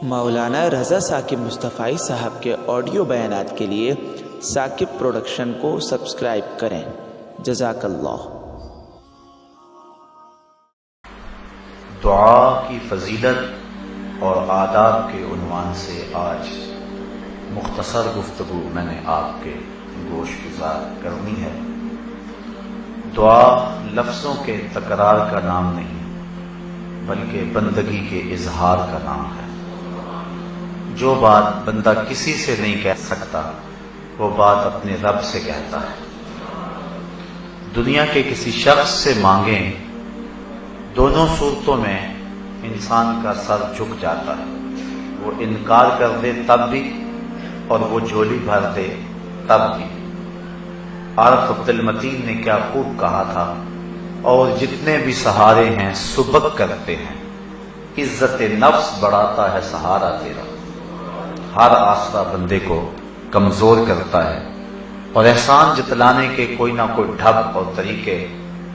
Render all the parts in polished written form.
مولانا رضا ثاقب مصطفی صاحب کے آڈیو بیانات کے لیے ثاقب پروڈکشن کو سبسکرائب کریں۔ جزاک اللہ۔ دعا کی فضیلت اور آداب کے عنوان سے آج مختصر گفتگو میں نے آپ کے گوش گزار کرنی ہے۔ دعا لفظوں کے تکرار کا نام نہیں بلکہ بندگی کے اظہار کا نام ہے۔ جو بات بندہ کسی سے نہیں کہہ سکتا وہ بات اپنے رب سے کہتا ہے۔ دنیا کے کسی شخص سے مانگیں، دونوں صورتوں میں انسان کا سر جھک جاتا ہے۔ وہ انکار کر دے تب بھی اور وہ جھولی بھر دے تب بھی۔ عارف عبد المتین نے کیا خوب کہا تھا، اور جتنے بھی سہارے ہیں سبک کرتے ہیں، عزت نفس بڑھاتا ہے سہارا تیرا۔ ہر آسرا بندے کو کمزور کرتا ہے، اور احسان جتلانے کے کوئی نہ کوئی ڈھب اور طریقے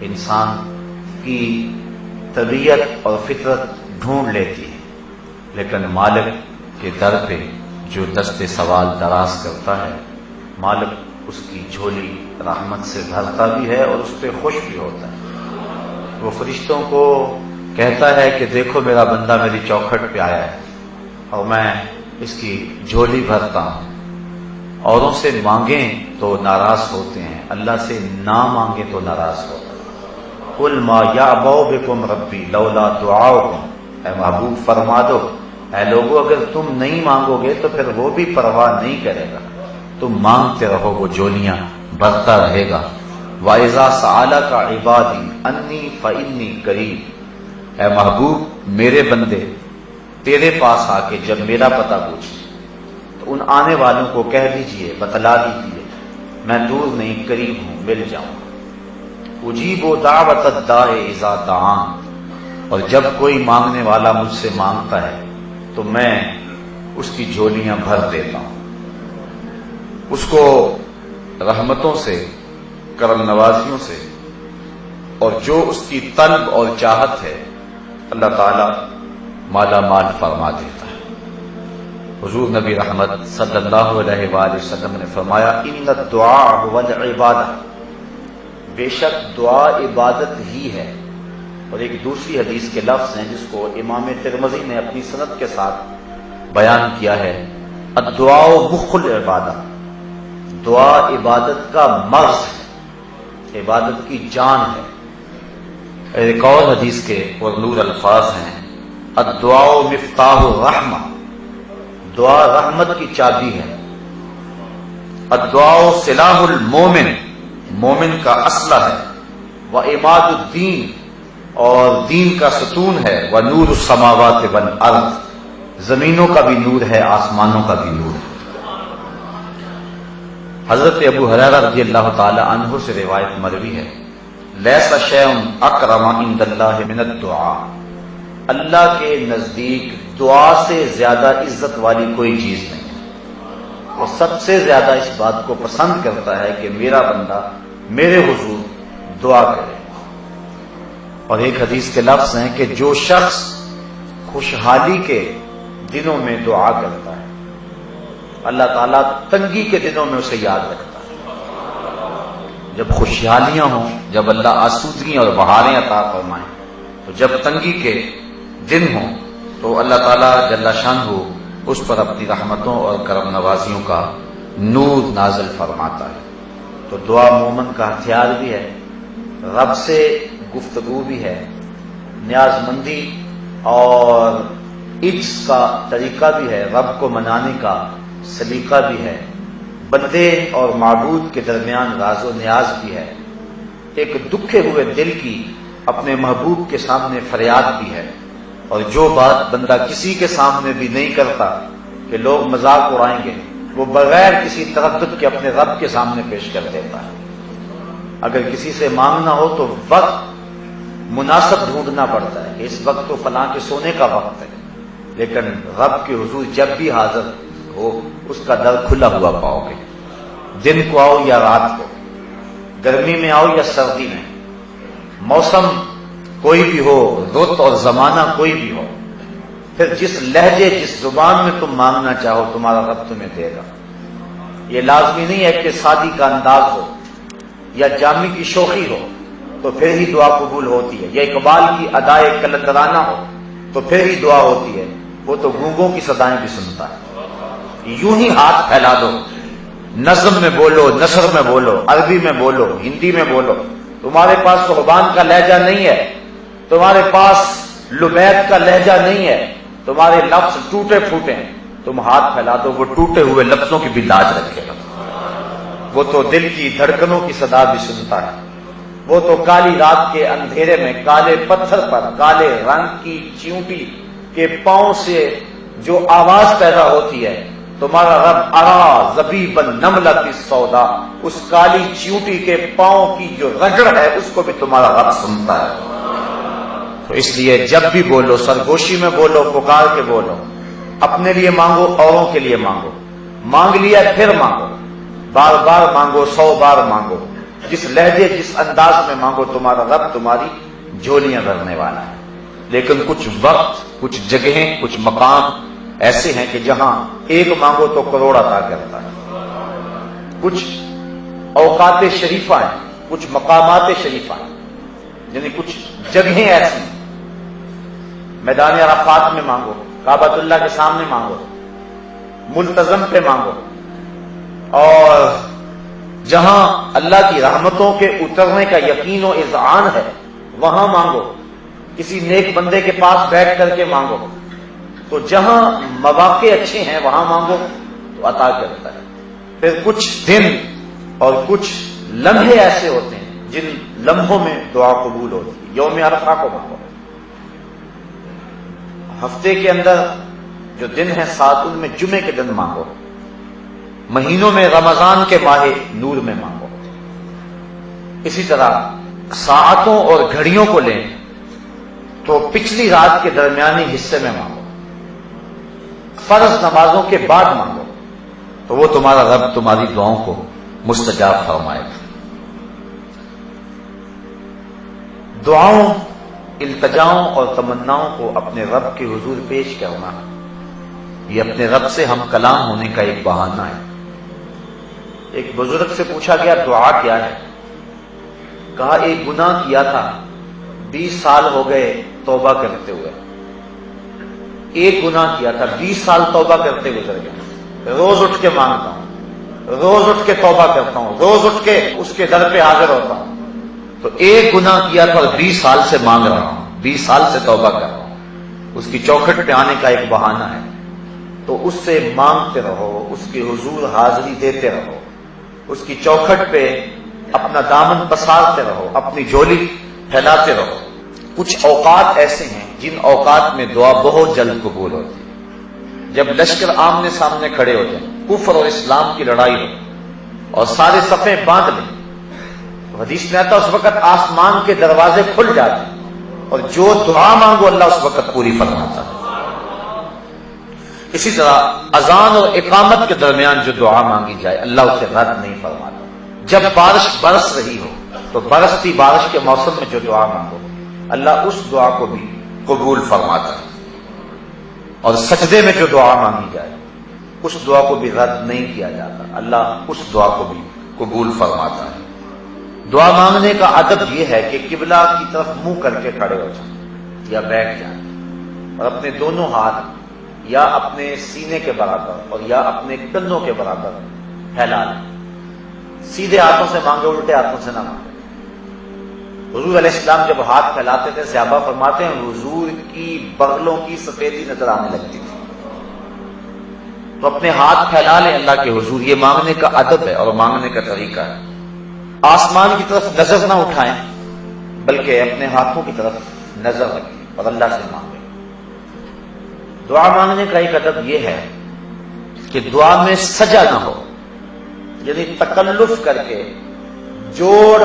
انسان کی طبیعت اور فطرت ڈھونڈ لیتی ہے۔ لیکن مالک کے در پہ جو دست سوال دراز کرتا ہے، مالک اس کی جھولی رحمت سے بھرتا بھی ہے اور اس پہ خوش بھی ہوتا ہے۔ وہ فرشتوں کو کہتا ہے کہ دیکھو میرا بندہ میری چوکھٹ پہ آیا ہے اور میں اس کی جھولی بھرتا ہوں۔ اوروں سے مانگیں تو ناراض ہوتے ہیں، اللہ سے نہ مانگیں تو ناراض ہوتے ہیں۔ قل ما یعبأ بکم ربی لولا دعاؤکم، اے محبوب فرما دو اے لوگو اگر تم نہیں مانگو گے تو پھر وہ بھی پرواہ نہیں کرے گا، تم مانگتے رہو وہ جھولیاں بھرتا رہے گا۔ وَإِذَا سَأَلَكَ عِبَادِي أَنِّي فَإِنِّي قَرِيبٌ، اے محبوب میرے بندے تیرے پاس آ کے جب میرا پتہ پوچھیں تو ان آنے والوں کو کہہ دیجئے، بتلا دیجئے میں دور نہیں قریب ہوں، مل جاؤں۔ اجیب دعوت الداع اذا دعان، اور جب کوئی مانگنے والا مجھ سے مانگتا ہے تو میں اس کی جھولیاں بھر دیتا ہوں، اس کو رحمتوں سے، کرم نوازیوں سے، اور جو اس کی طلب اور چاہت ہے اللہ تعالی مالا مال فرما دیتا ہے۔ حضور نبی رحمت صلی اللہ علیہ وآلہ وسلم نے فرمایا ان الدعاء هو العبادہ، بے شک دعا عبادت ہی ہے۔ اور ایک دوسری حدیث کے لفظ ہیں جس کو امام ترمذی نے اپنی سند کے ساتھ بیان کیا ہے، الدعاء مخ العبادہ، دعا عبادت کا مغز ہے، عبادت کی جان ہے۔ ایک اور حدیث کے پرنور الفاظ ہیں، الدعاء مفتاح الرحمہ، دعا رحمت کی چابی ہے۔ الدعاء سلاح المومن، مومن کا اسلحہ ہے۔ وعماد الدین، اور دین کا ستون ہے۔ ونور السماوات والارض، زمینوں کا بھی نور ہے، آسمانوں کا بھی نور ہے۔ حضرت ابو ہریرہ رضی اللہ تعالی عنہ سے روایت مروی ہے، لیس شیء اکرم عند اللہ من الدعاء، اللہ کے نزدیک دعا سے زیادہ عزت والی کوئی چیز نہیں ہے۔ وہ سب سے زیادہ اس بات کو پسند کرتا ہے کہ میرا بندہ میرے حضور دعا کرے۔ اور ایک حدیث کے لفظ ہیں کہ جو شخص خوشحالی کے دنوں میں دعا کرتا ہے اللہ تعالیٰ تنگی کے دنوں میں اسے یاد رکھتا ہے۔ جب خوشحالیاں ہوں، جب اللہ آسودگی اور بہاریں عطا فرمائیں، تو جب تنگی کے دن ہوں تو اللہ تعالیٰ جل شانہ اس پر اپنی رحمتوں اور کرم نوازیوں کا نور نازل فرماتا ہے۔ تو دعا مومن کا ہتھیار بھی ہے، رب سے گفتگو بھی ہے، نیاز مندی اور عجز کا طریقہ بھی ہے، رب کو منانے کا سلیقہ بھی ہے، بندے اور معبود کے درمیان راز و نیاز بھی ہے، ایک دکھے ہوئے دل کی اپنے محبوب کے سامنے فریاد بھی ہے۔ اور جو بات بندہ کسی کے سامنے بھی نہیں کرتا کہ لوگ مذاق اڑائیں گے، وہ بغیر کسی تردد کے اپنے رب کے سامنے پیش کر دیتا ہے۔ اگر کسی سے مانگنا ہو تو وقت مناسب ڈھونڈنا پڑتا ہے کہ اس وقت تو فلاں کے سونے کا وقت ہے، لیکن رب کے حضور جب بھی حاضر ہو اس کا در کھلا ہوا پاؤ گے۔ دن کو آؤ یا رات کو، گرمی میں آؤ یا سردی میں، موسم کوئی بھی ہو، رت اور زمانہ کوئی بھی ہو، پھر جس لہجے جس زبان میں تم مانگنا چاہو تمہارا رب تمہیں دے گا۔ یہ لازمی نہیں ہے کہ شادی کا انداز ہو یا جامی کی شوخی ہو تو پھر ہی دعا قبول ہوتی ہے، یا اقبال کی ادائے کلندرانہ ہو تو پھر ہی دعا ہوتی ہے۔ وہ تو گونگوں کی صدائیں بھی سنتا ہے۔ یوں ہی ہاتھ پھیلا دو، نظم میں بولو، نثر میں بولو، عربی میں بولو، ہندی میں بولو۔ تمہارے پاس صحبان کا لہجہ نہیں ہے، تمہارے پاس لبید کا لہجہ نہیں ہے، تمہارے لفظ ٹوٹے پھوٹے ہیں، تم ہاتھ پھیلا دو، وہ ٹوٹے ہوئے لفظوں کی بھی لاج رکھے گا۔ وہ تو دل کی دھڑکنوں کی صدا بھی سنتا ہے۔ وہ تو کالی رات کے اندھیرے میں کالے پتھر پر کالے رنگ کی چیونٹی کے پاؤں سے جو آواز پیدا ہوتی ہے، تمہارا رب ارا زبیب النملۃ السودا، اس کالی چیونٹی کے پاؤں کی جو رگڑ ہے اس کو بھی تمہارا رب سنتا ہے۔ تو اس لیے جب بھی بولو سرگوشی میں بولو، پکار کے بولو، اپنے لیے مانگو، اوروں کے لیے مانگو، مانگ لیا پھر مانگو، بار بار مانگو، 100 بار مانگو، جس لہجے جس انداز میں مانگو تمہارا رب تمہاری جھولیاں بھرنے والا ہے۔ لیکن کچھ وقت، کچھ جگہیں، کچھ مقام ایسے ہیں کہ جہاں ایک مانگو تو کروڑ عطا کرتا ہے۔ کچھ اوقات شریفہ ہیں، کچھ مقامات شریفہ ہیں، یعنی کچھ جگہیں ایسی ہیں۔ میدان عرفات میں مانگو، کعبۃ اللہ کے سامنے مانگو، ملتزم پہ مانگو، اور جہاں اللہ کی رحمتوں کے اترنے کا یقین و اذعان ہے وہاں مانگو، کسی نیک بندے کے پاس بیٹھ کر کے مانگو۔ تو جہاں مواقع اچھے ہیں وہاں مانگو تو عطا کرتا ہے۔ پھر کچھ دن اور کچھ لمحے ایسے ہوتے ہیں جن لمحوں میں دعا قبول ہوتی ہے۔ یوم عرفہ کو مانگو، ہفتے کے اندر جو دن ہیں 7 ان میں جمعے کے دن مانگو، مہینوں میں رمضان کے ماہ نور میں مانگو۔ اسی طرح ساعتوں اور گھڑیوں کو لیں تو پچھلی رات کے درمیانی حصے میں مانگو، فرض نمازوں کے بعد مانگو تو وہ تمہارا رب تمہاری دعاؤں کو مستجاب فرمائے گا۔ دعاؤں، التجاؤں اور تمناؤں کو اپنے رب کے حضور پیش کرنا، یہ اپنے رب سے ہم کلام ہونے کا ایک بہانہ ہے۔ ایک بزرگ سے پوچھا گیا دعا کیا ہے؟ کہا ایک گناہ کیا تھا، 20 سال ہو گئے توبہ کرتے ہوئے۔ ایک گناہ کیا تھا، 20 سال توبہ کرتے گزر گئے، روز اٹھ کے مانگتا ہوں، روز اٹھ کے توبہ کرتا ہوں، روز اٹھ کے اس کے در پہ حاضر ہوتا ہوں۔ تو ایک گناہ کیا تھا اور 20 سال سے مانگ رہا ہوں، 20 سال سے توبہ کر رہا ہوں، اس کی چوکھٹ پہ آنے کا ایک بہانہ ہے۔ تو اس سے مانگتے رہو، اس کے حضور حاضری دیتے رہو، اس کی چوکھٹ پہ اپنا دامن پسارتے رہو، اپنی جھولی پھیلاتے رہو۔ کچھ اوقات ایسے ہیں جن اوقات میں دعا بہت جلد قبول ہوتی ہے۔ جب لشکر آمنے سامنے کھڑے ہو جائیں، کفر اور اسلام کی لڑائی ہو اور سارے صفیں باندھ لیں، تو حدیث میں آتا اس وقت آسمان کے دروازے کھل جاتے ہیں اور جو دعا مانگو اللہ اس وقت پوری فرماتا ہے۔ اسی طرح اذان اور اقامت کے درمیان جو دعا مانگی جائے اللہ اسے رد نہیں فرماتا۔ جب بارش برس رہی ہو تو برستی بارش کے موسم میں جو دعا مانگو اللہ اس دعا کو بھی قبول فرماتا ہے، اور سجدے میں جو دعا مانگی جائے اس دعا کو بھی رد نہیں کیا جاتا، اللہ اس دعا کو بھی قبول فرماتا ہے۔ دعا مانگنے کا ادب یہ ہے کہ قبلہ کی طرف منہ کر کے کھڑے ہو جائیں یا بیٹھ جائیں اور اپنے دونوں ہاتھ یا اپنے سینے کے برابر اور یا اپنے کندھوں کے برابر پھیلا لیں۔ سیدھے ہاتھوں سے مانگے، الٹے ہاتھوں سے نہ مانگے۔ حضور علیہ السلام جب ہاتھ پھیلاتے تھے صحابہ فرماتے ہیں حضور کی بغلوں کی سفیدی نظر آنے لگتی تھی۔ تو اپنے ہاتھ پھیلا لیں اللہ کے حضور، یہ مانگنے کا ادب ہے اور مانگنے کا طریقہ ہے۔ آسمان کی طرف نظر نہ اٹھائیں بلکہ اپنے ہاتھوں کی طرف نظر رکھیں اور اللہ سے مانگیں۔ دعا مانگنے کا ایک ادب یہ ہے کہ دعا میں سجا نہ ہو، یعنی تکلف کر کے جوڑ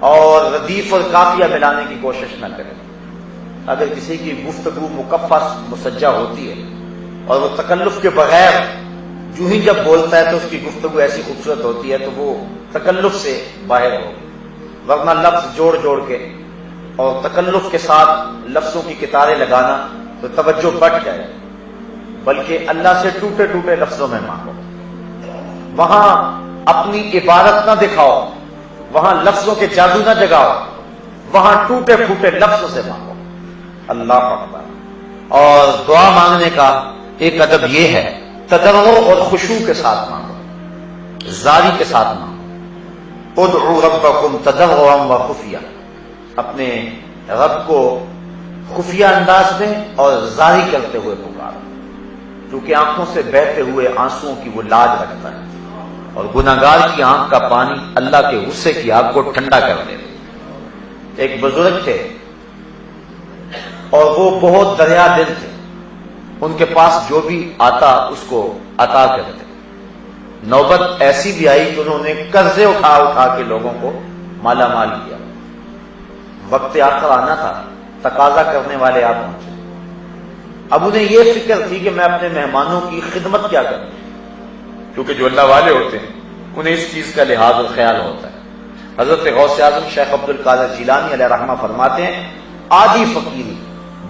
اور ردیف اور قافیہ ملانے کی کوشش نہ کریں۔ اگر کسی کی گفتگو مکفّہ مسجع ہوتی ہے اور وہ تکلف کے بغیر جو ہی جب بولتا ہے تو اس کی گفتگو ایسی خوبصورت ہوتی ہے تو وہ تکلف سے باہر ہو، ورنہ لفظ جوڑ جوڑ کے اور تکلف کے ساتھ لفظوں کی کتاریں لگانا تو توجہ بٹ جائے، بلکہ اللہ سے ٹوٹے ٹوٹے لفظوں میں مانگو۔ وہاں اپنی عبادت نہ دکھاؤ، وہاں لفظوں کے جادو نہ جگاؤ، وہاں ٹوٹے پھوٹے لفظوں سے مانگو۔ اللہ اکبر۔ اور دعا مانگنے کا ایک ادب یہ ہے، تضرع اور خشوع کے ساتھ مانگو، زاری کے ساتھ مانگو۔ ادعوا ربکم تضرعا وخفیا، اپنے رب کو خفیہ انداز میں اور زاری کرتے ہوئے پکارو، کیونکہ آنکھوں سے بہتے ہوئے آنسوؤں کی وہ لاج رکھتا ہے، اور گناہگار کی آنکھ کا پانی اللہ کے غصے کی آگ کو ٹھنڈا کر دے۔ ایک بزرگ تھے اور وہ بہت دریا دل تھے، ان کے پاس جو بھی آتا اس کو عطا کرتے۔ نوبت ایسی بھی آئی کہ انہوں نے قرضے اٹھا اٹھا کے لوگوں کو مالا مال کیا۔ وقت آخر آنا تھا، تقاضا کرنے والے آپ پہنچے۔ اب انہیں یہ فکر تھی کہ میں اپنے مہمانوں کی خدمت کیا کروں، کیونکہ جو اللہ والے ہوتے ہیں انہیں اس چیز کا لحاظ اور خیال ہوتا ہے۔ حضرت غوث اعظم شیخ عبد القادر جیلانی علیہ رحمہ فرماتے ہیں، آدھی فقیری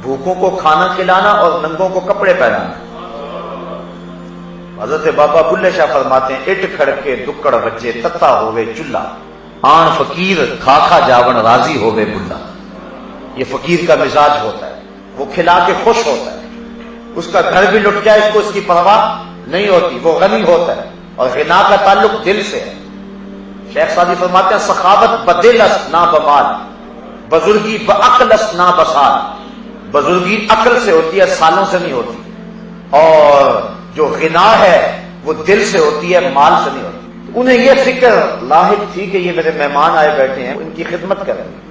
بھوکوں کو کھانا کھلانا اور ننگوں کو کپڑے پہنانا۔ حضرت بابا بلے شاہ فرماتے ہیں، اٹ کھڑ کے دکڑ بچے تتا ہوئے چلہ، آن فقیر کھا کھا جاون راضی ہوئے بلا۔ یہ فقیر کا مزاج ہوتا ہے، وہ کھلا کے خوش ہوتا ہے، اس کا گھر بھی لٹ جائے اس کو اس کی پرواہ نہیں ہوتی، وہ غنی ہوتا ہے، اور غنا کا تعلق دل سے ہے۔ شیخ سعدی فرماتے ہیں، سخاوت بدل است نہ بمال، بزرگی بعقل است نہ بسال۔ بزرگی عقل سے ہوتی ہے، سالوں سے نہیں ہوتی، اور جو غنا ہے وہ دل سے ہوتی ہے، مال سے نہیں ہوتی۔ انہیں یہ فکر لاحق تھی کہ یہ میرے مہمان آئے بیٹھے ہیں، ان کی خدمت کریں گے۔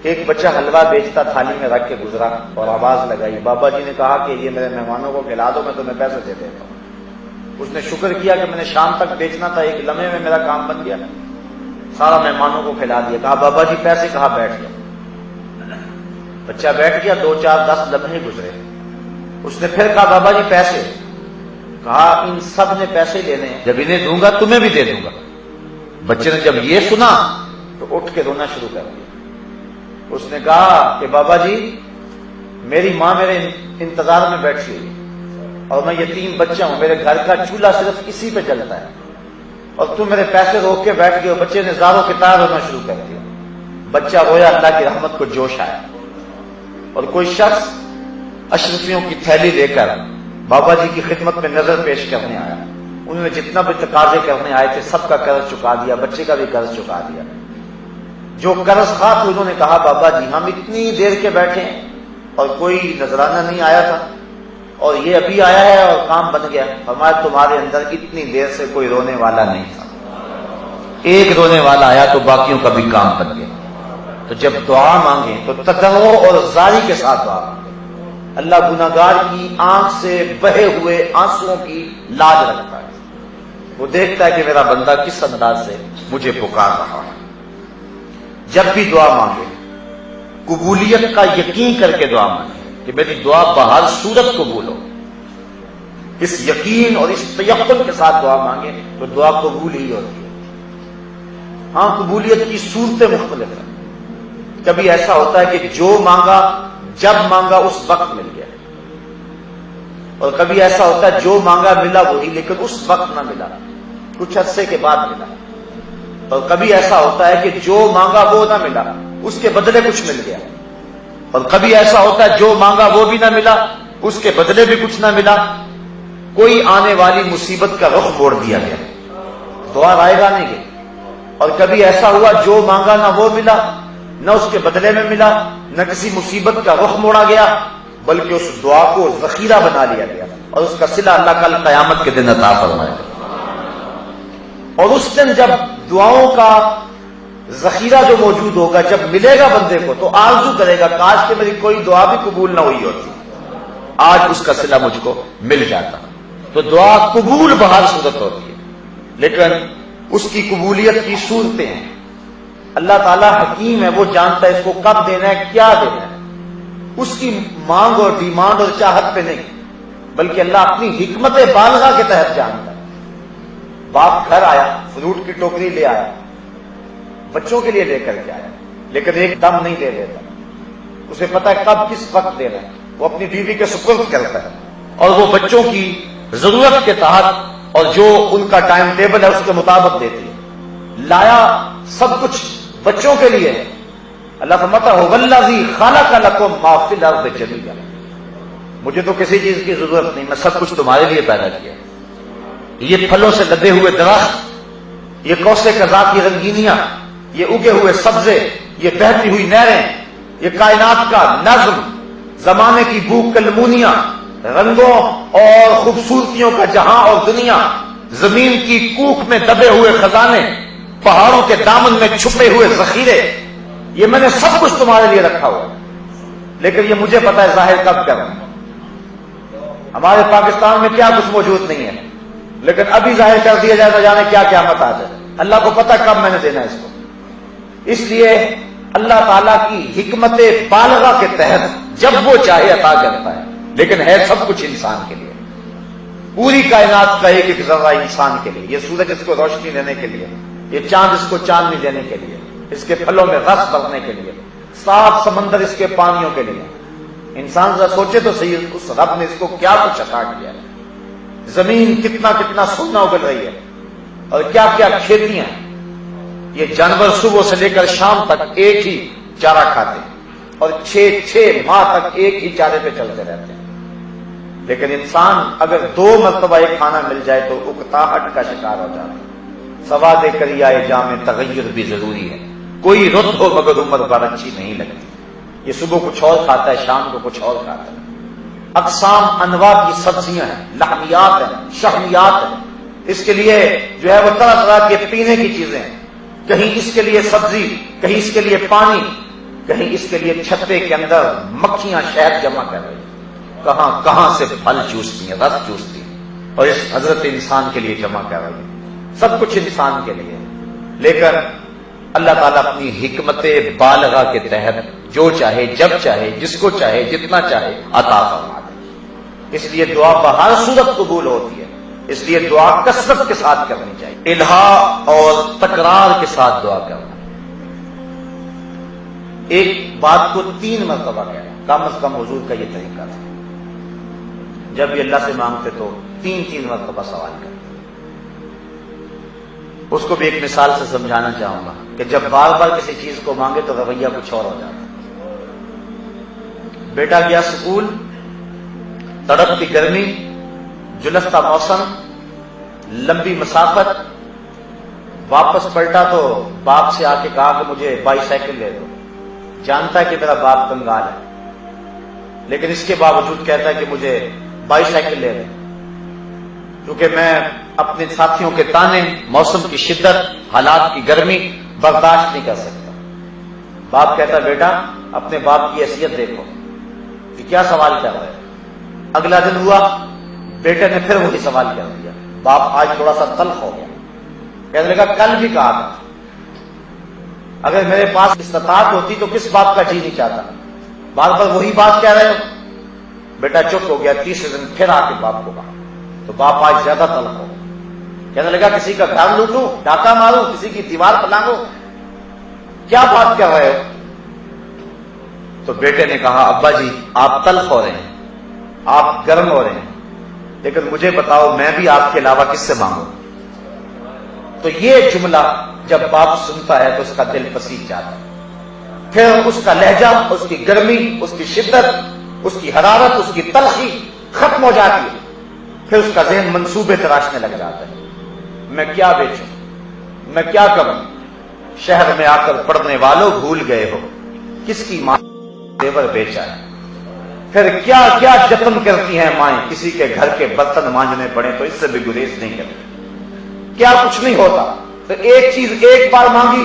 ایک بچہ حلوہ بیچتا تھالی میں رکھ کے گزرا اور آواز لگائی، بابا جی نے کہا کہ یہ میرے مہمانوں کو کھلا دو، میں تمہیں پیسے دے دیتا ہوں۔ اس نے شکر کیا کہ میں نے شام تک بیچنا تھا، ایک لمحے میں میرا کام بن گیا، سارا مہمانوں کو کھلا دیا۔ کہا بابا جی پیسے، کہاں بیٹھ گیا۔ بچہ بیٹھ گیا، 2 4 10 لمحے گزرے، اس نے پھر کہا بابا جی پیسے، کہا ان سب نے پیسے لینے ہیں، جب انہیں دوں گا تمہیں بھی دے دوں گا۔ بچے نے جب یہ سنا تو اٹھ کے رونا شروع کر دیا۔ اس نے کہا کہ بابا جی میری ماں میرے انتظار میں بیٹھی ہوئی اور میں یتیم بچہ ہوں، میرے گھر کا چولہا صرف اسی پہ جلتا ہے، اور تم میرے پیسے روک کے بیٹھ گئے ہو۔ بچے نے زاروں کی طرح رونا شروع کر دیا۔ بچہ رویا، اللہ کی رحمت کو جوش آیا، اور کوئی شخص اشرفیوں کی تھیلی لے کر بابا جی کی خدمت میں نظر پیش کرنے آیا۔ انہوں نے جتنا بھی تقاضے کرنے آئے تھے سب کا قرض چکا دیا، بچے کا بھی قرض چکا دیا۔ جو قرض خواہ تھے انہوں نے کہا بابا جی ہم اتنی دیر کے بیٹھے ہیں اور کوئی نذرانہ نہیں آیا تھا، اور یہ ابھی آیا ہے اور کام بن گیا۔ فرمایا تمہارے اندر اتنی دیر سے کوئی رونے والا نہیں تھا، ایک رونے والا آیا تو باقیوں کا بھی کام بن گیا۔ تو جب دعا مانگیں تو تضرع اور زاری کے ساتھ دعا مانگیں۔ اللہ گناہگار کی آنکھ سے بہے ہوئے آنسوؤں کی لاج رکھتا ہے، وہ دیکھتا ہے کہ میرا بندہ کس انداز سے مجھے پکار رہا ہے۔ جب بھی دعا مانگے قبولیت کا یقین کر کے دعا مانگے کہ میری دعا بہر صورت قبول ہو، اس یقین اور اس تیقن کے ساتھ دعا مانگے تو دعا قبول ہی ہوتی ہے۔ ہاں قبولیت کی صورتیں مختلف ہیں، کبھی ایسا ہوتا ہے کہ جو مانگا جب مانگا اس وقت مل گیا، اور کبھی ایسا ہوتا ہے جو مانگا ملا وہی لیکن اس وقت نہ ملا، کچھ عرصے کے بعد ملا۔ اور کبھی ایسا ہوتا ہے کہ جو مانگا وہ نہ ملا، اس کے بدلے کچھ مل گیا، اور کبھی ایسا ہوتا ہے جو مانگا وہ بھی نہ ملا، اس کے بدلے بھی کچھ نہ ملا، کوئی آنے والی مصیبت کا رخ موڑ دیا گیا، دعا رائے گا نہیں گئی۔ اور کبھی ایسا ہوا جو مانگا نہ وہ ملا، نہ اس کے بدلے میں ملا، نہ کسی مصیبت کا رخ موڑا گیا، بلکہ اس دعا کو ذخیرہ بنا لیا گیا، اور اس کا صلہ اللہ کل قیامت کے دن عطا فرمائے گا۔ اور اس دن جب دعاؤں کا ذخیرہ جو موجود ہوگا، جب ملے گا بندے کو تو آرزو کرے گا کاش کہ میری کوئی دعا بھی قبول نہ ہوئی ہوتی، آج اس کا صلہ مجھ کو مل جاتا۔ تو دعا قبول بہر صورت ہوتی ہے، لیکن اس کی قبولیت کی صورتیں ہیں۔ اللہ تعالیٰ حکیم ہے، وہ جانتا ہے اس کو کب دینا ہے، کیا دینا ہے، اس کی مانگ اور ڈیمانڈ اور چاہت پہ نہیں، بلکہ اللہ اپنی حکمت بالغہ کے تحت جانتا ہے۔ باپ گھر آیا، فروٹ کی ٹوکری لے آیا، بچوں کے لیے لے کر کے آیا، لیکن ایک دم نہیں دے دیتا، اسے پتا ہے کب کس وقت دینا ہے۔ وہ اپنی بیوی کے سپرد کرتا ہے اور وہ بچوں کی ضرورت کے تحت اور جو ان کا ٹائم ٹیبل ہے اس کے مطابق دیتی ہے. لایا سب کچھ بچوں کے لیے. اللہ فرماتا ہے والذی خلق لکم ما فی الارض جمیعا، مجھے تو کسی چیز کی ضرورت نہیں، میں سب کچھ تمہارے لیے پیدا کیا. یہ پھلوں سے لدے ہوئے درخت، یہ کوثے قضاء کی رنگینیاں، یہ اگے ہوئے سبزے، یہ بہتی ہوئی نہریں، یہ کائنات کا نظم، زمانے کی بو کلمونیاں، رنگوں اور خوبصورتیوں کا جہاں اور دنیا، زمین کی کوکھ میں دبے ہوئے خزانے، پہاڑوں کے دامن میں چھپے ہوئے ذخیرے، یہ میں نے سب کچھ تمہارے لیے رکھا ہوا. لیکن یہ مجھے پتا ہے ظاہر کب کرنا. ہمارے پاکستان میں کیا کچھ موجود نہیں ہے، لیکن ابھی ظاہر کر دیا جائے تو جانے کیا قیامت آ جائے. اللہ کو پتا کب میں نے دینا ہے اس کو. اس لیے اللہ تعالیٰ کی حکمت بالغہ کے تحت جب وہ چاہے عطا کرتا ہے، لیکن ہے سب کچھ انسان کے لیے. پوری کائنات کا ایک ایک ذرہ انسان کے لیے. یہ سورج اس کو روشنی دینے کے لیے، یہ چاند اس کو چاندنی دینے کے لیے، اس کے پھلوں میں رس بھرنے کے لیے، صاف سمندر اس کے پانیوں کے لیے. انسان ذرا سوچے تو صحیح، اس رب نے اس کو کیا کچھ عطا کیا ہے. زمین کتنا کتنا سونا اگل رہی ہے اور کیا کیا کھیتیاں. یہ جانور صبح سے لے کر شام تک ایک ہی چارہ کھاتے ہیں اور 6 ماہ تک ایک ہی چارے پہ چلتے رہتے ہیں. لیکن انسان اگر 2 مرتبہ ایک کھانا مل جائے تو اکتاہٹ کا شکار ہو جاتا ہے. سواد کریائے جام تغیر بھی ضروری ہے، کوئی رت ہو مگر عمر بھر اچھی نہیں لگتی. یہ صبح کچھ اور کھاتا ہے، شام کو کچھ اور کھاتا ہے. اقسام انواع کی سبزیاں ہیں، لحمیات ہیں، شہمیات ہیں. اس کے لیے جو ہے وہ طرح طرح کے پینے کی چیزیں ہیں. کہیں اس کے لیے سبزی، کہیں اس کے لیے پانی، کہیں اس کے لیے چھتے کے اندر مکھیاں شہد جمع کر رہی ہیں، کہاں کہاں سے پھل چوستی ہیں، رس چوستی ہیں اور اس حضرت انسان کے لیے جمع کر رہی ہیں. سب کچھ انسان کے لیے. لیکن اللہ تعالیٰ اپنی حکمت بالغہ کے تحت جو چاہے، جب چاہے، جس کو چاہے، جتنا چاہے عطا فرما دے. اس لیے دعا بہر صورت قبول ہوتی ہے. اس لیے دعا کثرت کے ساتھ کرنی چاہیے، الہا اور تکرار کے ساتھ دعا کرنا. ایک بات کو 3 مرتبہ کہنا، کم از کم حضور کا یہ طریقہ تھا. جب یہ اللہ سے مانگتے تو 3 مرتبہ سوال کرتے. اس کو بھی ایک مثال سے سمجھانا چاہوں گا کہ جب بار بار کسی چیز کو مانگے تو رویہ کچھ اور ہو جاتا. بیٹا گیا اسکول، تڑپتی گرمی، جلستا موسم، لمبی مسافت، واپس پلٹا تو باپ سے آ کے کہا کہ مجھے بائی سائیکل لے دو. جانتا ہے کہ میرا باپ کنگال ہے، لیکن اس کے باوجود کہتا ہے کہ مجھے بائی سائیکل لے دو، کیونکہ میں اپنے ساتھیوں کے تانے، موسم کی شدت، حالات کی گرمی برداشت نہیں کر سکتا. باپ کہتا ہے بیٹا اپنے باپ کی حیثیت دیکھو کہ کیا سوال کر رہے. اگلا دن ہوا، بیٹے نے پھر وہی سوال کر دیا. باپ آج تھوڑا سا تلخ ہو گیا، کہنے لگا کل بھی کہا تھا، اگر میرے پاس استطاعت ہوتی تو کس بات کا جی نہیں چاہتا. بار بار وہی بات کہہ رہے ہو. بیٹا چپ ہو گیا. تیسرے دن پھر آ کے باپ کو کہا تو باپ آج زیادہ تلخ ہو. کہنے لگا کسی کا گھر لوٹوں، ڈاکہ ماروں، کسی کی دیوار پلانگو، کیا بات کر رہے ہو. تو بیٹے نے کہا ابا جی آپ تلخ ہو رہے ہیں، آپ گرم ہو رہے ہیں، لیکن مجھے بتاؤ میں بھی آپ کے علاوہ کس سے مانگوں. تو یہ جملہ جب باپ سنتا ہے تو اس کا دل پسیج جاتا ہے. پھر اس کا لہجہ، اس کی گرمی، اس کی شدت، اس کی حرارت، اس کی تلخی ختم ہو جاتی ہے. پھر اس کا ذہن منصوبے تراشنے لگ جاتا ہے. میں کیا بیچوں، میں کیا کروں. شہر میں آ کر پڑھنے والوں بھول گئے ہو کس کی ماں زیور بیچا ہے. پھر کیا کیا جتن کرتی ہیں مائیں، کسی کے گھر کے برتن مانجنے پڑے تو اس سے بھی گریز نہیں کرتی. کیا کچھ نہیں ہوتا. تو ایک چیز ایک بار مانگی،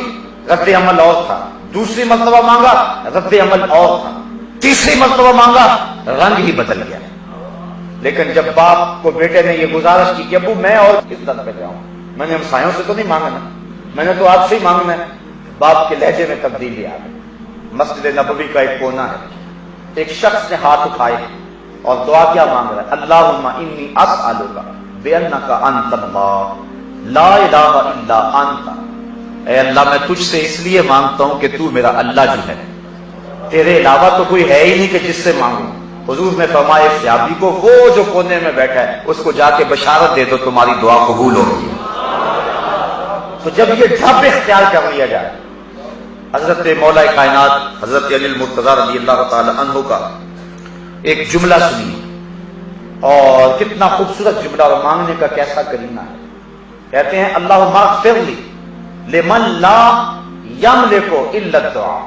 رد عمل اور تھا. دوسری مرتبہ مانگا، رد عمل اور تھا. تیسری مرتبہ مانگا، رنگ ہی بدل گیا. لیکن جب باپ کو بیٹے نے یہ گزارش کی کہ ابو میں اور کس طرح پہ جاؤں، میں نے ہمسایوں سے تو نہیں مانگنا، میں نے تو آپ سے ہی مانگنا ہے. باپ کے لہجے میں تبدیلی آ گئی. مسجد نبوی کا ایک کونا ہے، ایک شخص نے ہاتھ اٹھائے اور دعا کیا مانگ رہا ہے، اللہم انی اسألک بانک انت اللہ لا الہ الا انت. اے اللہ میں تجھ سے اس لیے مانگتا ہوں کہ تو میرا اللہ جو ہے، تیرے علاوہ تو کوئی ہے ہی نہیں کہ جس سے مانگوں. حضور نے فرمایا اس صحابی کو وہ جو کونے میں بیٹھا ہے اس کو جا کے بشارت دے دو تمہاری دعا قبول ہوگی۔ تو جب یہ ڈھب اختیار کر لیا جائے، حضرت مولا کائنات حضرت علی المرتضیٰ رضی اللہ تعالی عنہ کا ایک جملہ سنیے، اور کتنا خوبصورت جملہ اور مانگنے کا کیسا کرینہ ہے۔ کہتے ہیں اللہم اغفر لی لمن لا یملک الا الدعاء،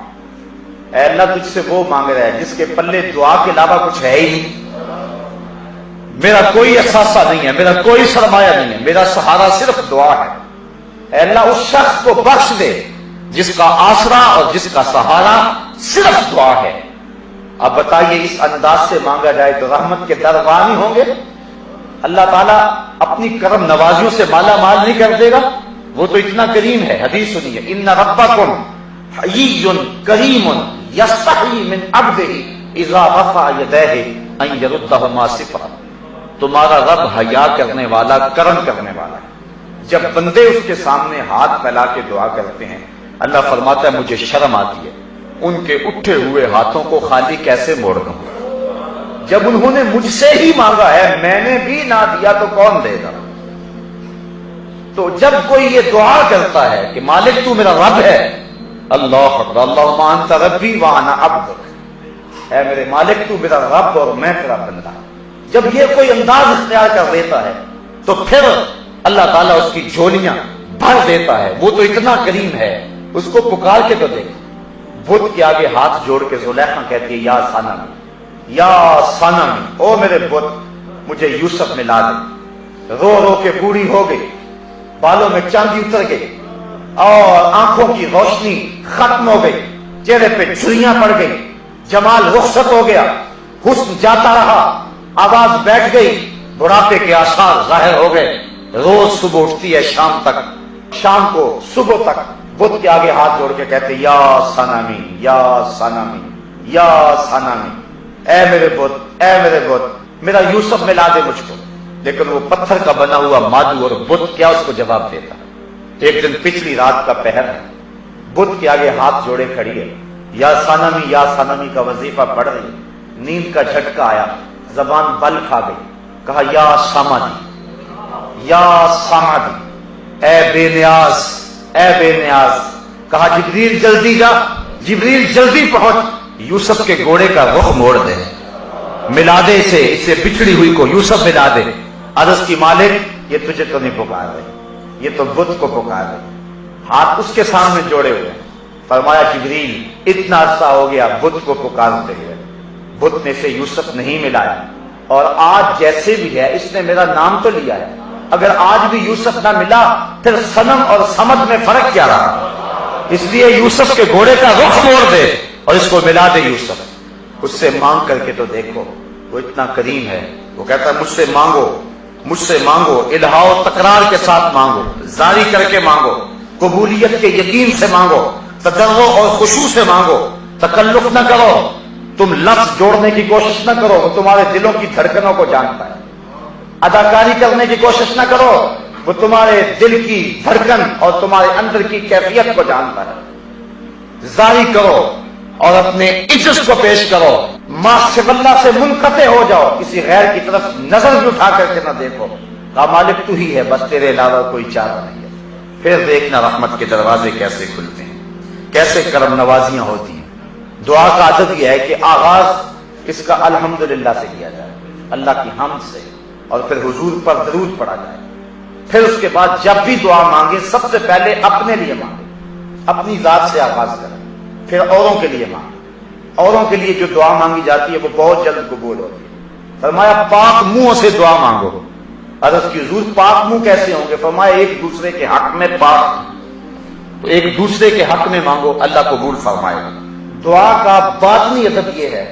اے اللہ تجھ سے وہ مانگ رہا ہے جس کے پلے دعا کے علاوہ کچھ ہے ہی نہیں، میرا کوئی اثاثہ نہیں ہے، میرا کوئی سرمایہ نہیں ہے، میرا سہارا صرف دعا ہے۔ اے اللہ اس شخص کو بخش دے جس کا آسرا اور جس کا سہارا صرف دعا ہے۔ اب بتائیے اس انداز سے مانگا جائے تو رحمت کے دربار نہیں ہوں گے؟ اللہ تعالیٰ اپنی کرم نوازیوں سے مالا مال نہیں کر دے گا؟ وہ تو اتنا کریم ہے۔ حدیث سنیے، ان ربکم حیی کریم یستحیی من عبدہ اذا رفع یدیہ ان یردہما صفرا، تمہارا رب حیا کرنے والا، کرم کرنے والا ہے۔ جب بندے اس کے سامنے ہاتھ پھیلا کے دعا کرتے ہیں، اللہ فرماتا ہے مجھے شرم آتی ہے ان کے اٹھے ہوئے ہاتھوں کو خالی کیسے موڑ دوں۔ جب انہوں نے مجھ سے ہی مانگا ہے، میں نے بھی نہ دیا تو کون دے گا؟ تو جب کوئی یہ دعا کرتا ہے کہ مالک تو میرا رب ہے، اللہ اکبر، اللہم انت ربی وانا عبدک، اے میرے مالک تو میرا رب اور میں تیرا بندہ، جب یہ کوئی انداز اختیار کر لیتا ہے تو پھر اللہ تعالیٰ اس کی جھولیاں بھر دیتا ہے۔ وہ تو اتنا کریم ہے، اس کو پکار کے تو دیکھ، بت کے آگے ہاتھ جوڑ کے زلیخا کہتی ہے یا صنمی، یا صنمی، او میرے بت مجھے یوسف ملا دے۔ رو رو کے بوڑھی ہو گئی، بالوں میں چاندی اتر گئی اور آنکھوں کی روشنی ختم ہو گئی، چہرے پہ جھریاں پڑ گئی، جمال رخصت ہو گیا، حسن جاتا رہا، آواز بیٹھ گئی، بڑھاپے کے آثار ظاہر ہو گئے۔ روز صبح اٹھتی ہے شام تک، شام کو صبح تک بت کے آگے ہاتھ جوڑ کے کہتے یا صنمی، یا صنمی، یا صنمی، اے میرے بت، اے میرے بت میرا یوسف ملا دے مجھ کو۔ لیکن وہ پتھر کا بنا ہوا مادو اور بت کیا اس کو جواب دیتا؟ ایک دن پچھلی رات کا پہر ہے، بت کے آگے ہاتھ جوڑے کھڑی ہے، یا صنمی کا وظیفہ پڑھ رہی ہے، نیند کا جھٹکا آیا، زبان بل کھا گئی، کہا یا سامدی، یا سامدی، اے بے نیاز، اے بے نیاز۔ کہا جبریل جلدی جا، جبریل جلدی پہنچ، یوسف کے گھوڑے کا رخ موڑ دے، ملا دے اسے بچھڑی ہوئی کو یوسف ملا دے۔ عرض کی مالک یہ تجھے تو نہیں پکار رہے، یہ تو بت کو پکار رہے۔ ہاتھ اس کے سامنے جوڑے ہوئے، فرمایا جبریل اتنا عرصہ ہو گیا بت کو پکارتے ہوئے، بت نے سے یوسف نہیں ملایا، اور آج جیسے بھی ہے اس نے میرا نام تو لیا ہے، اگر آج بھی یوسف نہ ملا پھر صنم اور صمد میں فرق کیا رہا؟ اس لیے یوسف کے گھوڑے کا رخ موڑ دے اور اس کو ملا دے یوسف۔ اس سے مانگ کر کے تو دیکھو، وہ اتنا کریم ہے، وہ کہتا ہے مجھ سے مانگو، مجھ سے مانگو، الہا و تکرار کے ساتھ مانگو، زاری کر کے مانگو، قبولیت کے یقین سے مانگو، تضرع اور خشوع سے مانگو، تکلف نہ کرو، تم لفظ جوڑنے کی کوشش نہ کرو، وہ تمہارے دلوں کی دھڑکنوں کو جانتا ہے، اداکاری کرنے کی کوشش نہ کرو، وہ تمہارے دل کی دھڑکن اور تمہارے اندر کی کیفیت کو جانتا ہے۔ زاری کرو اور اپنے عجز کو پیش کرو، ما سوی اللہ سے منقطع ہو جاؤ، کسی غیر کی طرف نظر بھی اٹھا کر کے نہ دیکھو، کہا مالک تو ہی ہے، بس تیرے علاوہ کوئی چارہ نہیں ہے۔ پھر دیکھنا رحمت کے دروازے کیسے کھلتے ہیں، کیسے کرم نوازیاں ہوتی ہیں۔ دعا کا عادت یہ ہے کہ آغاز اس کا الحمدللہ سے کیا جائے، اللہ کی حمد سے، اور پھر حضور پر درود پڑھا جائے۔ پھر اس کے بعد جب بھی دعا مانگے سب سے پہلے اپنے لیے مانگے، اپنی ذات سے آغاز کریں، پھر اوروں کے لیے مانگے۔ اوروں کے لیے جو دعا مانگی جاتی ہے وہ بہت جلد قبول ہوتی ہے۔ فرمایا پاک منہوں سے دعا مانگو۔ عرض کی حضور پاک منہ کیسے ہوں گے؟ فرمایا ایک دوسرے کے حق میں پاک، تو ایک دوسرے کے حق میں مانگو، اللہ قبول فرمائے گا۔ دعا کا باطنی ادب یہ ہے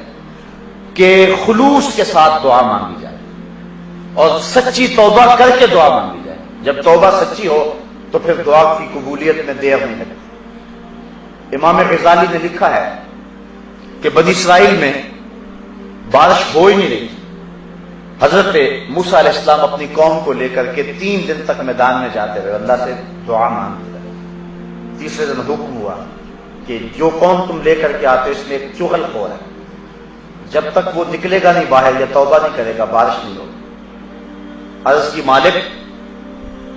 کہ خلوص کے ساتھ دعا مانگی جائے اور سچی توبہ کر کے دعا مانگی جائے۔ جب توبہ سچی ہو تو پھر دعا کی قبولیت میں دیر نہیں لگتی۔ امام غزالی نے لکھا ہے کہ بنی اسرائیل میں بارش ہو ہی نہیں رہی، حضرت موسیٰ علیہ السلام اپنی قوم کو لے کر کے 3 دن تک میدان میں جاتے رہے، اللہ سے دعا مانگتے رہے۔ تیسرے دن حکم ہوا کہ جو قوم تم لے کر کے آتے اس میں ایک چغل خور ہے، جب تک وہ نکلے گا نہیں باہر یا توبہ نہیں کرے گا بارش نہیں ہوگی۔ عرض کی مالک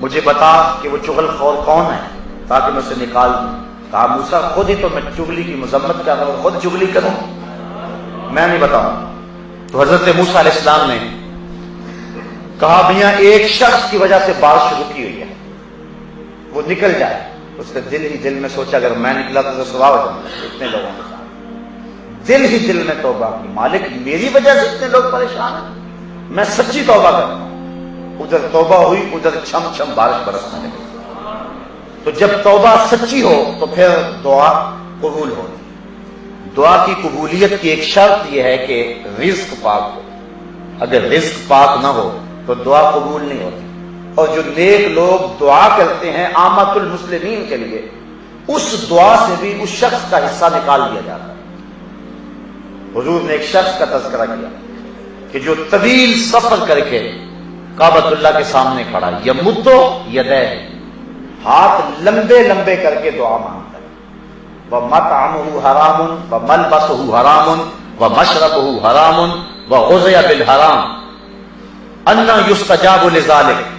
مجھے بتا کہ وہ چغل خور کون ہے تاکہ میں اسے نکال دوں۔ کہا موسیٰ خود ہی تو میں چغلی کی مذمت کر رہا ہوں، خود چغلی کروں، میں نہیں بتاؤں۔ تو حضرت موسیٰ علیہ السلام نے کہا بھیا ایک شخص کی وجہ سے بارش رکی ہوئی ہے، وہ نکل جائے۔ اس نے دل ہی دل میں سوچا اگر میں نکلا تو سوا ہو جاؤں گا اتنے لوگوں کے ساتھ۔ دل ہی دل میں توبہ کی، مالک میری وجہ سے اتنے لوگ پریشان ہیں، میں سچی توبہ کرتا ہوں۔ ادھر توبہ ہوئی، ادھر چھم چھم بارش برسنے لگی۔ تو جب توبہ سچی ہو تو پھر دعا قبول ہوتی۔ دعا کی قبولیت کی ایک شرط یہ ہے کہ رزق پاک ہو، اگر رزق پاک نہ ہو تو دعا قبول نہیں ہوتی۔ اور جو نیک لوگ دعا کرتے ہیں عامت المسلمین کے لیے، اس دعا سے بھی اس شخص کا حصہ نکال دیا جاتا ہے۔ حضور نے ایک شخص کا تذکرہ کیا کہ جو طویل سفر کر کے کعبۃ اللہ کے سامنے کھڑا، یمدو یدیہ، ہاتھ لمبے لمبے کر کے دعا مانگتا ہے۔ وَمَطْعَمُهُ حَرَامٌ وَمَلْبَسُهُ حَرَامٌ وَمَشْرَبُهُ حَرَامٌ وَغُذِيَ بِالْحَرَامِ أَنَّا يُسْتَجَابُ لِذَلِكَ۔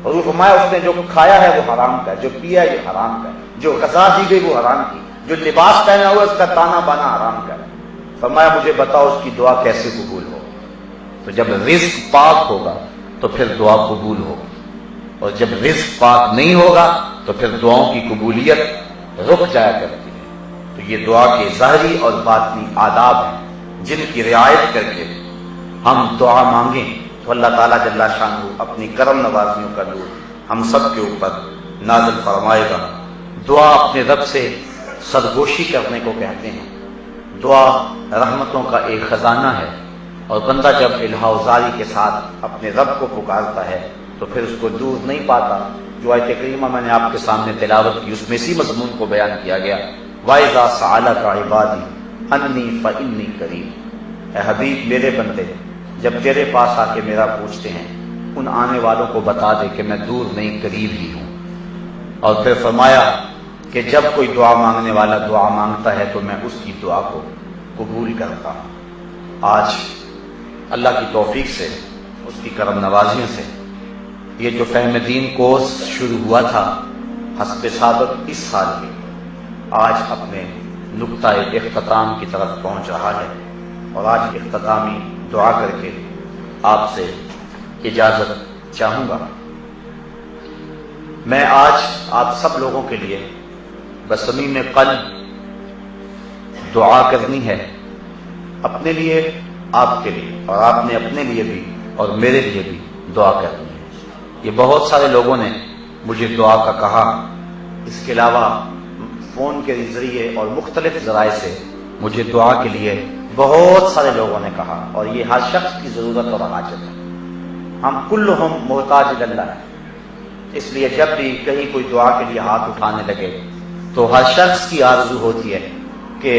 حضور فرمایا اس نے جو کھایا ہے وہ حرام کا ہے، جو پیا ہے یہ حرام کا ہے، جو غذا دی گئی وہ حرام کی، جو لباس پہنا ہوا اس کا تانا بانا حرام کا ہے۔ فرمایا مجھے بتاؤ اس کی دعا کیسے قبول ہو؟ تو جب رزق پاک ہوگا تو پھر دعا قبول ہوگی، اور جب رزق پاک نہیں ہوگا تو پھر دعاؤں کی قبولیت رک جایا کرتی ہے۔ تو یہ دعا کے ظاہری اور باطنی آداب ہیں جن کی رعایت کر کے ہم دعا مانگیں تو اللہ تعالیٰ جل شانہ اپنی کرم نوازیوں کا نور ہم سب کے اوپر نازل فرمائے گا۔ دعا اپنے رب سے سرگوشی کرنے کو کہتے ہیں۔ دعا رحمتوں کا ایک خزانہ ہے، اور بندہ جب الہاؤزاری کے ساتھ اپنے رب کو پکارتا ہے تو پھر اس کو دور نہیں پاتا۔ جو آیت کریمہ میں نے آپ کے سامنے تلاوت کی اس میں اسی مضمون کو بیان کیا گیا، وَإِذَا سَأَلَكَ عِبَادِي أَنِّي فَإِنِّي قَرِيبٌ۔ اے حبیب میرے بندے جب تیرے پاس آ کے میرا پوچھتے ہیں ان آنے والوں کو بتا دے کہ میں دور نہیں قریب ہی ہوں۔ اور پھر فرمایا کہ جب کوئی دعا مانگنے والا دعا مانگتا ہے تو میں اس کی دعا کو قبول کرتا ہوں۔ آج اللہ کی توفیق سے، اس کی کرم نوازیوں سے یہ جو فہم دین کورس شروع ہوا تھا حسب سابق اس سال کے، آج اپنے نقطۂ اختتام کی طرف پہنچ رہا ہے، اور آج اختتامی دعا کر کے آپ سے اجازت چاہوں گا۔ میں آج آپ سب لوگوں کے لیے بصمیم قلب دعا کرنی ہے، اپنے لیے، آپ کے لیے، اور آپ نے اپنے لیے بھی اور میرے لیے بھی دعا کرنی ہے۔ یہ بہت سارے لوگوں نے مجھے دعا کا کہا، اس کے علاوہ فون کے ذریعے اور مختلف ذرائع سے مجھے دعا کے لیے بہت سارے لوگوں نے کہا، اور یہ ہر شخص کی ضرورت اور حاجت ہے۔ ہم کلہم محتاج اللہ ہیں، اس لیے جب بھی کہیں کوئی دعا کے لیے ہاتھ اٹھانے لگے تو ہر شخص کی آرزو ہوتی ہے کہ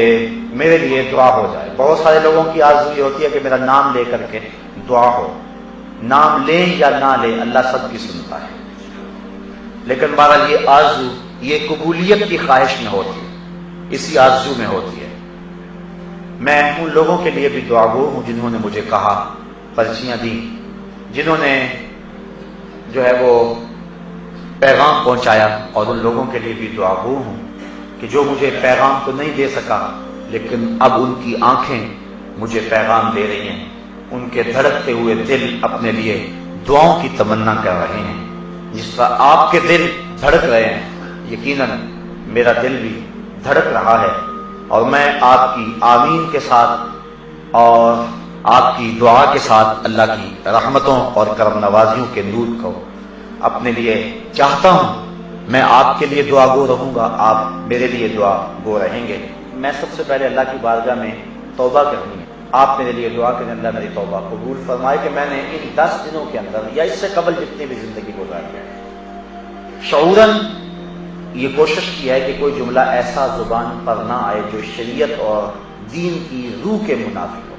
میرے لیے دعا ہو جائے۔ بہت سارے لوگوں کی آرزو یہ ہوتی ہے کہ میرا نام لے کر کے دعا ہو۔ نام لیں یا نہ لیں اللہ سب کی سنتا ہے، لیکن بہرحال یہ آرزو یہ قبولیت کی خواہش میں ہوتی ہے، اسی آرزو میں ہوتی ہے۔ میں ان لوگوں کے لیے بھی دعا گو ہوں جنہوں نے مجھے کہا، پرچیاں دی، جنہوں نے جو ہے وہ پیغام پہنچایا، اور ان لوگوں کے لیے بھی دعا گو ہوں کہ جو مجھے پیغام تو نہیں دے سکا لیکن اب ان کی آنکھیں مجھے پیغام دے رہی ہیں، ان کے دھڑکتے ہوئے دل اپنے لیے دعاؤں کی تمنا کر رہے ہیں۔ جس طرح آپ کے دل دھڑک رہے ہیں، یقیناً میرا دل بھی دھڑک رہا ہے، اور میں آپ کی آمین کے ساتھ اور آپ کی دعا کے ساتھ اللہ کی رحمتوں اور کرم نوازیوں کے نور کو اپنے لیے چاہتا ہوں۔ میں آپ کے لیے دعا گو رہوں گا، آپ میرے لیے دعا گو رہیں گے۔ میں سب سے پہلے اللہ کی بارگاہ میں توبہ کرنی ہے، آپ میرے لیے دعا کریں اللہ میری توبہ قبول فرمائے کہ میں نے ان 10 دنوں کے اندر یا اس سے قبل جتنی بھی زندگی گزاری ہے شعوراً یہ کوشش کی ہے کہ کوئی جملہ ایسا زبان پر نہ آئے جو شریعت اور دین کی روح کے منافق ہو،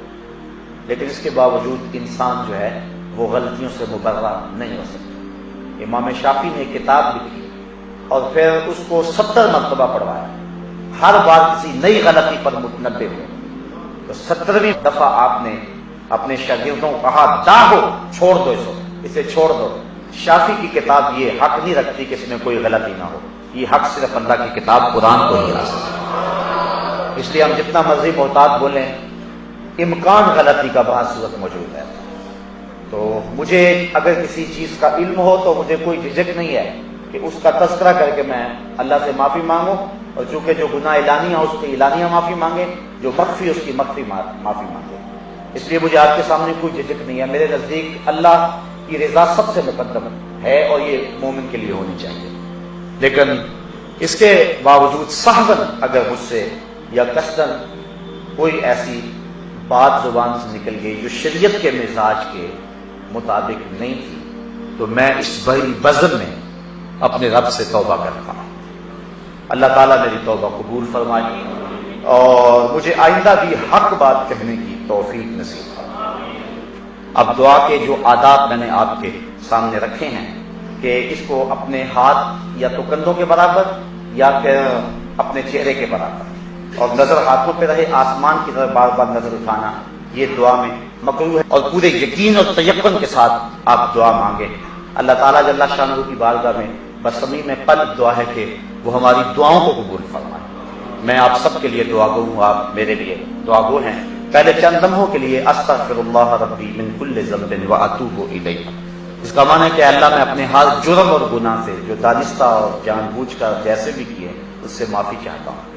لیکن اس کے باوجود انسان جو ہے وہ غلطیوں سے مبرہ نہیں ہو سکتا۔ امام شافعی نے ایک کتاب لکھی اور پھر اس کو 70 مرتبہ پڑھوایا، ہر بار کسی نئی غلطی پر متنبہ ہوئے، تو 17ویں دفعہ آپ نے اپنے شاگردوں کو کہا جاؤ چھوڑ دو اسے چھوڑ دو. شافی کی کتاب یہ حق نہیں رکھتی کہ اس میں کوئی غلطی نہ ہو. یہ حق صرف اللہ کی کتاب قرآن کو ہی حاصل ہے. اس لیے ہم جتنا مرضی محتاط بولیں امکان غلطی کا بعض صورت موجود ہے. تو مجھے اگر کسی چیز کا علم ہو تو مجھے کوئی جھجک نہیں ہے کہ اس کا تذکرہ کر کے میں اللہ سے معافی مانگوں, اور چونکہ جو گناہ اعلانیہ اس کی اعلانیہ معافی مانگے, جو مخفی اس کی مخفی معافی مانگے. اس لیے مجھے آپ کے سامنے کوئی جھجک نہیں ہے. میرے نزدیک اللہ کی رضا سب سے مقدم ہے اور یہ مومن کے لیے ہونی چاہیے. لیکن اس کے باوجود سہواً اگر مجھ سے یا قصداً کوئی ایسی بات زبان سے نکل گئی جو شریعت کے مزاج کے مطابق نہیں تھی, تو میں اس بڑی بزم میں اپنے رب سے توبہ کرتا ہوں. اللہ تعالیٰ میری توبہ قبول فرمائے اور مجھے آئندہ بھی حق بات کہنے کی توفیق نصیب فرمائے. اب دعا کے جو آداب میں نے آپ کے سامنے رکھے ہیں کہ اس کو اپنے ہاتھ یا تو کندھوں کے برابر یا پھر اپنے چہرے کے برابر, اور نظر ہاتھوں پہ رہے, آسمان کی طرف بار بار نظر اٹھانا یہ دعا میں مکروہ ہے. اور پورے یقین اور تیقن کے ساتھ آپ دعا مانگیں. اللہ تعالیٰ جل شانہ کی بارگاہ میں بس ہمیں میں قلب دعا ہے کہ وہ ہماری دعاؤں کو قبول فرمائے. میں آپ سب کے لیے دعا گو ہوں, آپ میرے لیے دعا گو ہیں. پہلے چند لمحوں کے لیے استغفر اللہ ربی من کل ذنب واتوب الیہ. اس کا معنی ہے کہ اللہ میں اپنے ہر جرم اور گناہ سے جو دانستہ اور جان بوجھ کر جیسے بھی کیے اس سے معافی چاہتا ہوں.